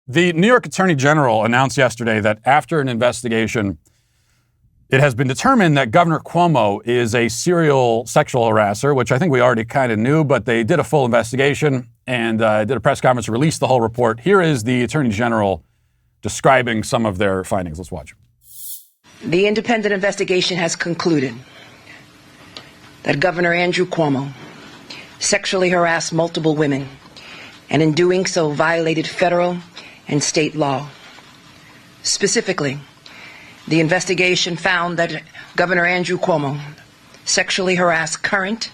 The New York Attorney General announced yesterday that after an investigation, it has been determined that Governor Cuomo is a serial sexual harasser, which I think we already kind of knew, but they did a full investigation and did a press conference, released the whole report. Here is the Attorney General describing some of their findings. Let's watch. The independent investigation has concluded that Governor Andrew Cuomo sexually harassed multiple women and in doing so violated federal and state law. Specifically, the investigation found that Governor Andrew Cuomo sexually harassed current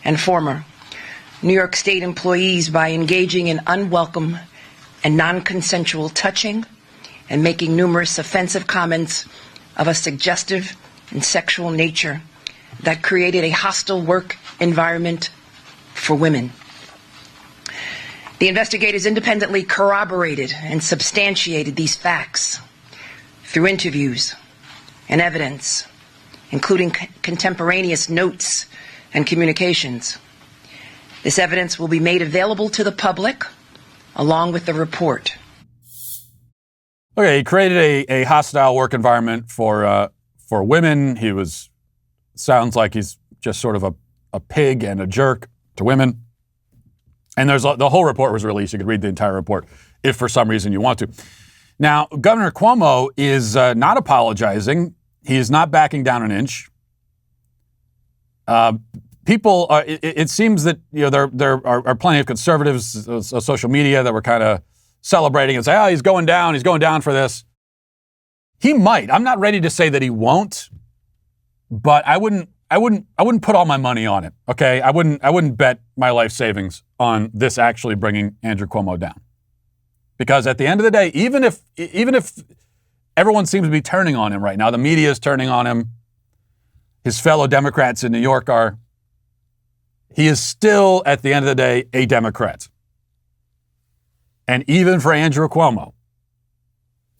and former New York State employees by engaging in unwelcome and non-consensual touching and making numerous offensive comments of a suggestive and sexual nature that created a hostile work environment for women. The investigators independently corroborated and substantiated these facts through interviews and evidence, including contemporaneous notes and communications. This evidence will be made available to the public along with the report. Okay, he created a hostile work environment for women. Sounds like he's just sort of a pig and a jerk to women. And the whole report was released. You could read the entire report if for some reason you want to. Now, Governor Cuomo is not apologizing. He is not backing down an inch. People, it seems that there are plenty of conservatives on social media that were kind of celebrating and say, "Oh, he's going down for this." He might. I'm not ready to say that he won't, but I wouldn't put all my money on it. Okay, I wouldn't bet my life savings on this actually bringing Andrew Cuomo down, because at the end of the day, even if everyone seems to be turning on him right now, the media is turning on him, his fellow Democrats in New York are, he is still at the end of the day a Democrat. And even for Andrew Cuomo,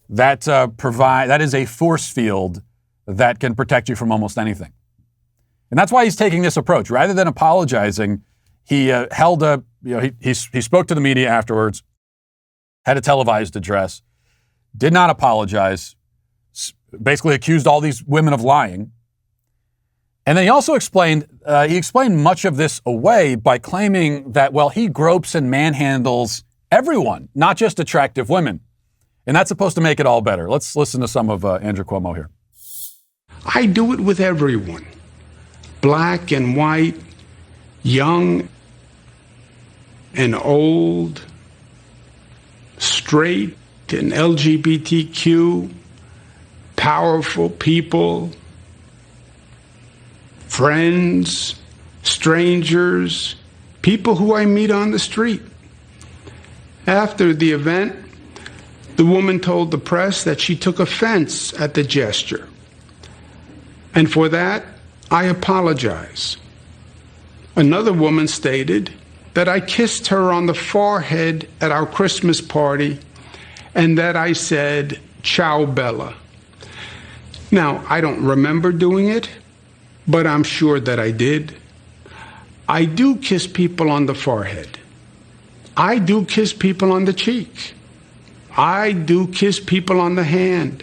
that is a force field that can protect you from almost anything. And that's why he's taking this approach. Rather than apologizing, he he spoke to the media afterwards, had a televised address, did not apologize, basically accused all these women of lying. And then he also explained much of this away by claiming that, well, he gropes and manhandles everyone, not just attractive women. And that's supposed to make it all better. Let's listen to some of Andrew Cuomo here. I do it with everyone. Black and white, young and old, straight and LGBTQ, powerful people, friends, strangers, people who I meet on the street. After the event, the woman told the press that she took offense at the gesture. And for that, I apologize. Another woman stated that I kissed her on the forehead at our Christmas party and that I said, "Ciao, Bella." Now, I don't remember doing it, but I'm sure that I did. I do kiss people on the forehead. I do kiss people on the cheek. I do kiss people on the hand.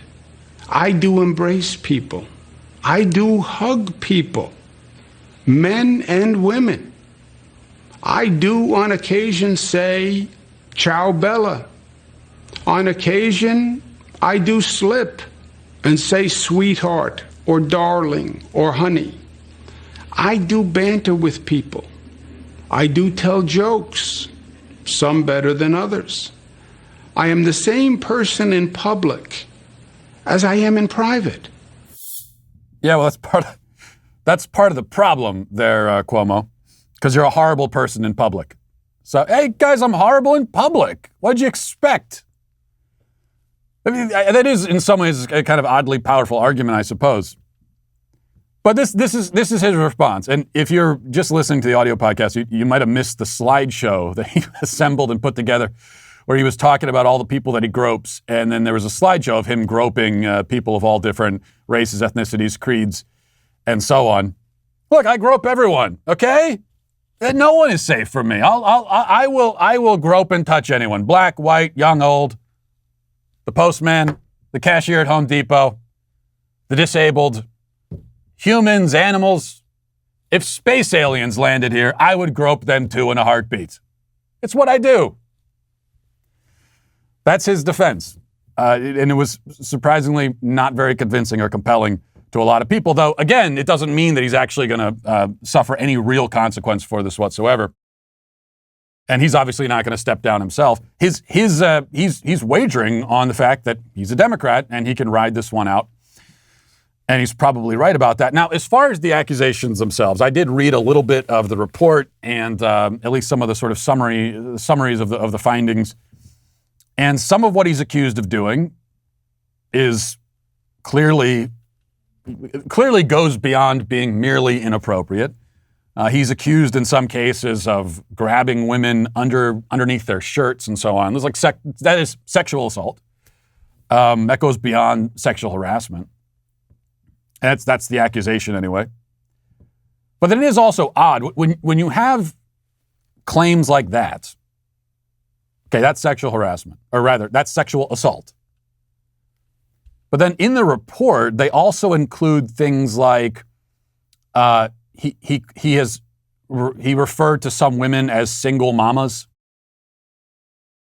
I do embrace people. I do hug people, men and women. I do on occasion say, "Ciao, Bella." On occasion, I do slip and say sweetheart or darling or honey. I do banter with people. I do tell jokes, some better than others. I am the same person in public as I am in private. Yeah, well, that's part of the problem there, Cuomo, because you're a horrible person in public. So, hey, guys, I'm horrible in public. What'd you expect? I mean, that is, in some ways, a kind of oddly powerful argument, I suppose. But this is his response. And if you're just listening to the audio podcast, you might have missed the slideshow that he assembled and put together, where he was talking about all the people that he gropes. And then there was a slideshow of him groping people of all different races, ethnicities, creeds, and so on. Look, I grope everyone, okay? No one is safe from me. I will grope and touch anyone, black, white, young, old. the postman, the cashier at Home Depot, the disabled, humans, animals. If space aliens landed here, I would grope them too in a heartbeat. It's what I do. That's his defense. And it was surprisingly not very convincing or compelling to a lot of people, though, again, it doesn't mean that he's actually going to suffer any real consequence for this whatsoever. And he's obviously not going to step down himself. He's wagering on the fact that he's a Democrat and he can ride this one out. And he's probably right about that. Now, as far as the accusations themselves, I did read a little bit of the report and at least some of the sort of summaries of the findings. And some of what he's accused of doing is clearly goes beyond being merely inappropriate. He's accused in some cases of grabbing women underneath their shirts and so on. There's like that is sexual assault. That goes beyond sexual harassment. And that's the accusation anyway. But then it is also odd when you have claims like that. Okay, that's sexual harassment, or rather, that's sexual assault. But then in the report, they also include things like he referred to some women as single mamas,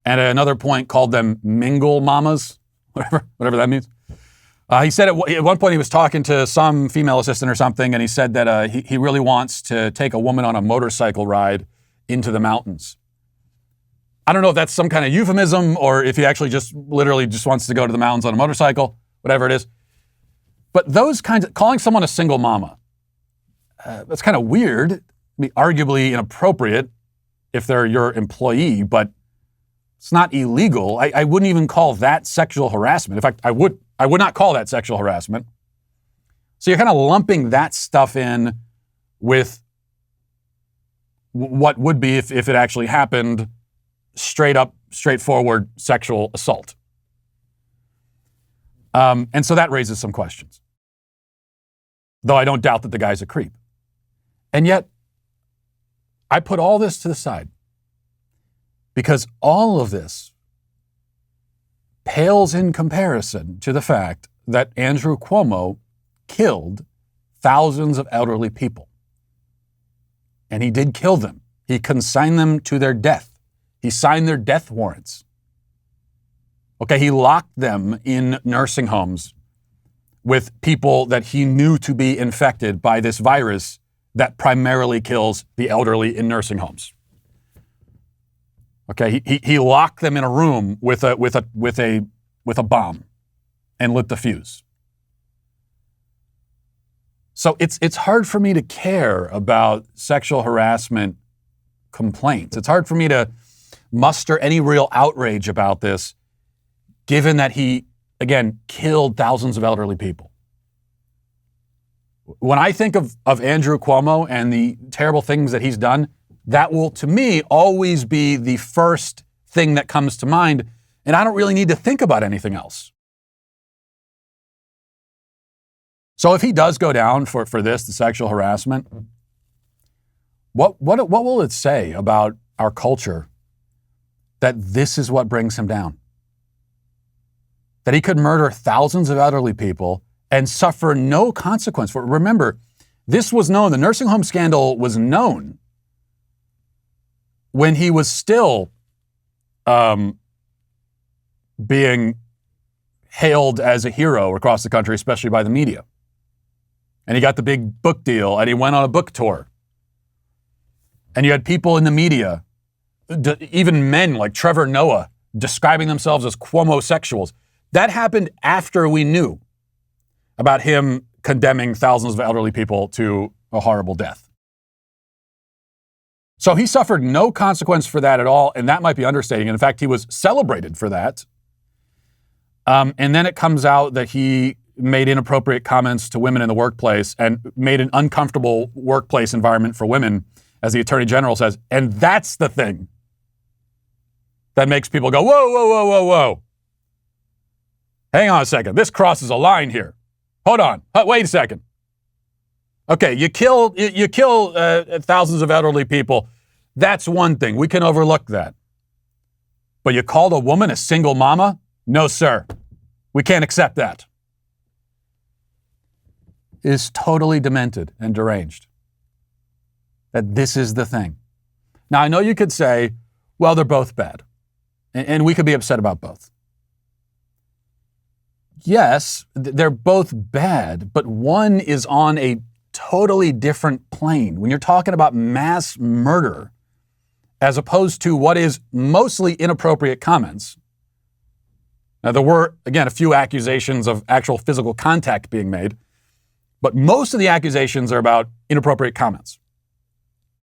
and at another point called them mingle mamas, whatever that means. He said at one point he was talking to some female assistant or something, and he said that he really wants to take a woman on a motorcycle ride into the mountains. I don't know if that's some kind of euphemism or if he actually just literally just wants to go to the mountains on a motorcycle, whatever it is. But those kinds of, calling someone a single mama, that's kind of weird. I mean, arguably inappropriate if they're your employee, but it's not illegal. I wouldn't even call that sexual harassment. In fact, I would not call that sexual harassment. So you're kind of lumping that stuff in with what would be, if it actually happened, straightforward sexual assault. And so that raises some questions. Though I don't doubt that the guy's a creep. And yet, I put all this to the side because all of this pales in comparison to the fact that Andrew Cuomo killed thousands of elderly people. And he did kill them. He consigned them to their death. He signed their death warrants. Okay, he locked them in nursing homes with people that he knew to be infected by this virus that primarily kills the elderly in nursing homes. Okay, he locked them in a room with a bomb and lit the fuse. So it's hard for me to care about sexual harassment complaints. It's hard for me to muster any real outrage about this, given that he, again, killed thousands of elderly people. When I think of Andrew Cuomo and the terrible things that he's done, that will, to me, always be the first thing that comes to mind, and I don't really need to think about anything else. So if he does go down for this, the sexual harassment, what will it say about our culture that this is what brings him down? That he could murder thousands of elderly people and suffer no consequence for it. Remember, this was known, the nursing home scandal was known when he was still being hailed as a hero across the country, especially by the media. And he got the big book deal and he went on a book tour. And you had people in the media, even men like Trevor Noah, describing themselves as Cuomo-sexuals. That happened after we knew about him condemning thousands of elderly people to a horrible death. So he suffered no consequence for that at all, and that might be understating. In fact, he was celebrated for that. And then it comes out that he made inappropriate comments to women in the workplace and made an uncomfortable workplace environment for women, as the Attorney General says. And that's the thing that makes people go, whoa, whoa, whoa, whoa, whoa. Hang on a second. This crosses a line here. Hold on. Wait a second. Okay, you kill thousands of elderly people. That's one thing. We can overlook that. But you called a woman a single mama No, sir. We can't accept that. Is totally demented and deranged. That this is the thing. Now, I know you could say, well, they're both bad. And we could be upset about both. Yes, they're both bad, but one is on a totally different plane. When you're talking about mass murder, as opposed to what is mostly inappropriate comments. Now, there were, again, a few accusations of actual physical contact being made, but most of the accusations are about inappropriate comments.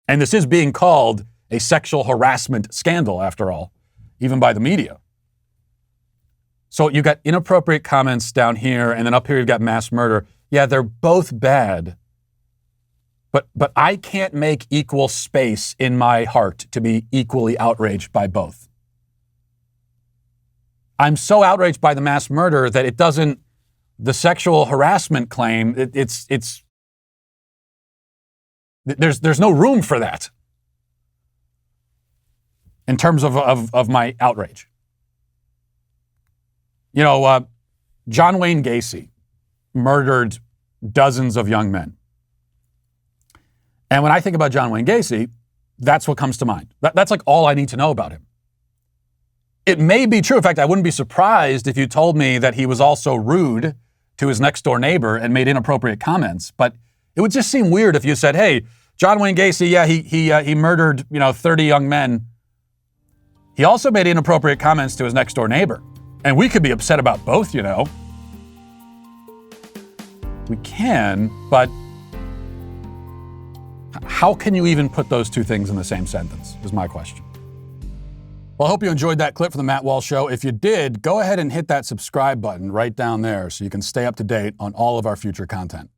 And this is being called a sexual harassment scandal, after all, even by the media. So you got inappropriate comments down here, and then up here you've got mass murder. Yeah, they're both bad, but I can't make equal space in my heart to be equally outraged by both. I'm so outraged by the mass murder that it doesn't, the sexual harassment claim, there's no room for that in terms of my outrage. You know, John Wayne Gacy murdered dozens of young men. And when I think about John Wayne Gacy, that's what comes to mind. That's like all I need to know about him. It may be true. In fact, I wouldn't be surprised if you told me that he was also rude to his next door neighbor and made inappropriate comments. But it would just seem weird if you said, hey, John Wayne Gacy, yeah, he murdered, 30 young men. He also made inappropriate comments to his next door neighbor. And we could be upset about both, We can, but how can you even put those two things in the same sentence, is my question. Well, I hope you enjoyed that clip from the Matt Walsh Show. If you did, go ahead and hit that subscribe button right down there so you can stay up to date on all of our future content.